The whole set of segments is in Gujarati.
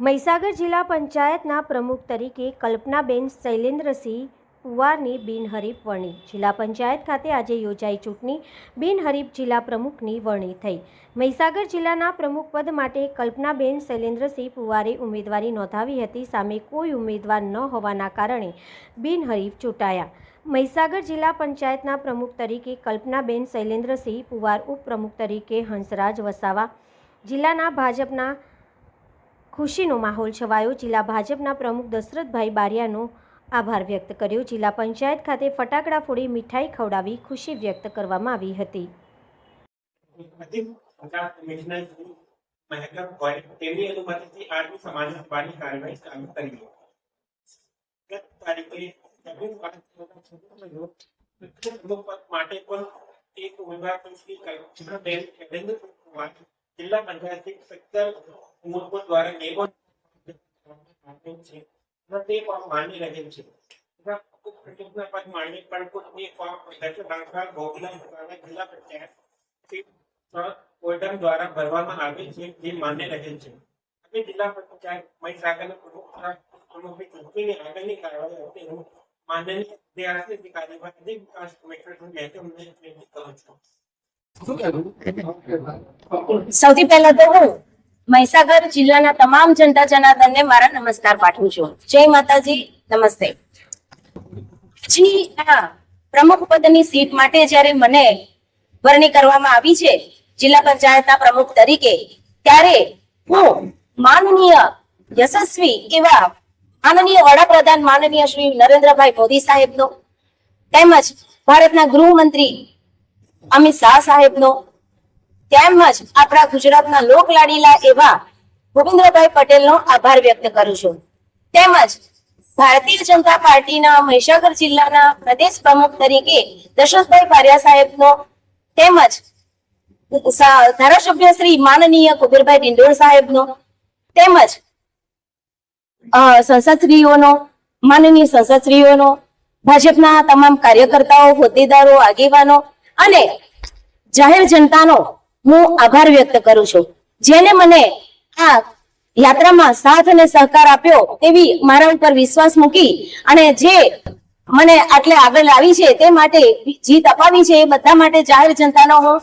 મહીસાગર જિલ્લા પંચાયતના પ્રમુખ તરીકે કલ્પનાબેન શૈલેન્દ્રસિંહ પુવારની બિનહરીફ વરણી. જિલ્લા પંચાયત ખાતે આજે યોજાઈ ચૂંટણી. બિનહરીફ જિલ્લા પ્રમુખની વરણી થઈ. મહીસાગર જિલ્લાના પ્રમુખ પદ માટે કલ્પનાબેન શૈલેન્દ્રસિંહ પુવારે ઉમેદવારી નોંધાવી હતી. સામે કોઈ ઉમેદવાર ન હોવાના કારણે બિનહરીફ ચૂંટાયા. મહીસાગર જિલ્લા પંચાયતના પ્રમુખ તરીકે કલ્પનાબેન શૈલેન્દ્રસિંહ પુવાર, ઉપપ્રમુખ તરીકે હંસરાજ વસાવા. જિલ્લાના ભાજપના ખુશીનો માહોલ છવાયો. જિલ્લા ભાજપના પ્રમુખ દશરથભાઈ બારિયાનો આભાર વ્યક્ત કર્યો. જિલ્લા પંચાયત ખાતે ફટાકડા ફોડી મીઠાઈ ખવડાવી ખુશી વ્યક્ત કરવામાં આવી હતી. જિલ્લા પંચાયત સેક્ટર મૂળભૂત દ્વારા નિયમો તે ફોર્મ માની રહેલ છે. પદ માની પણ કોઈ ફોર્મ જિલ્લા પંચાયત ઓર્ડર દ્વારા ભરવામાં આવે છે, જે માન્ય રહેલ છે. હવે જિલ્લા પંચાયત મહીસાગરના પ્રમુખની ચૂંટણીની આગળની કાર્યવાહી માનનીય અધિકારી વિકાસ કમિશનર વિનંતી કરું છું. સૌથી પહેલા તો હું મહીસાગર જિલ્લાના તમામ જનતા જનાર્દનને મારા નમસ્કાર પાઠવું છું. જય માતાજી, નમસ્તે. પ્રમુખ પદની સીટ માટે જ્યારે મને વરણી કરવામાં આવી છે જિલ્લા પંચાયતના પ્રમુખ તરીકે, ત્યારે હું માનનીય યશસ્વી એવા માનનીય વડાપ્રધાન માનનીય શ્રી નરેન્દ્રભાઈ મોદી સાહેબનો, તેમજ ભારતના ગૃહમંત્રી અમિત શાહ સાહેબનો, તેમજ આપણા ગુજરાતના લોકલાડીલા એવા ભૂપેન્દ્રભાઈ પટેલનો આભાર વ્યક્ત કરું છું. તેમજ ભારતીય જનતા પાર્ટીના મહીસાગર જિલ્લાના પ્રદેશ પ્રમુખ તરીકે દશરથભાઈ બારિયા સાહેબનો, તેમજ ધારાસભ્ય શ્રી માનનીય કુબેરભાઈ ડિંડોર સાહેબનો, તેમજ સંસદશ્રીઓનો, માનનીય સંસદશ્રીઓનો, ભાજપના તમામ કાર્યકર્તાઓ, હોદ્દેદારો, આગેવાનો અને જાહેર જનતાનો હું આભાર વ્યક્ત કરું છું, જેને મને આ યાત્રામાં સાથ અને સહકાર આપ્યો, તેવી મારા ઉપર વિશ્વાસ મૂકી અને જે મને આટલે આગળ લાવી છે, તે માટે જીત અપાવી છે, એ બધા માટે જાહેર જનતાનો હું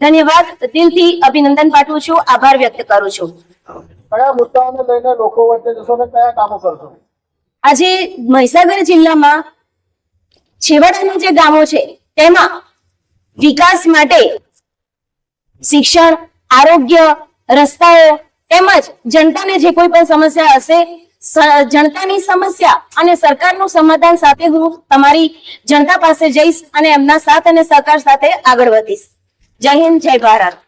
ધન્યવાદ, દિલથી અભિનંદન પાઠવું છું, આભાર વ્યક્ત કરું છું. કયા મુદ્દાઓને લઈને લોકો વચ્ચે જશો ને કયા કામો કરશો? આજે મહીસાગર જિલ્લામાં છેવાડાના જે ગામો છે તેમાં વિકાસ માટે શિક્ષણ, આરોગ્ય, રસ્તાઓ તેમજ જનતાને જે કોઈ પણ સમસ્યા હશે, જનતાની સમસ્યા અને સરકારનું સમાધાન સાથે હું તમારી જનતા પાસે જઈશ અને એમના સાથ અને સહકાર સાથે આગળ વધીશ. જય હિન્દ, જય ભારત.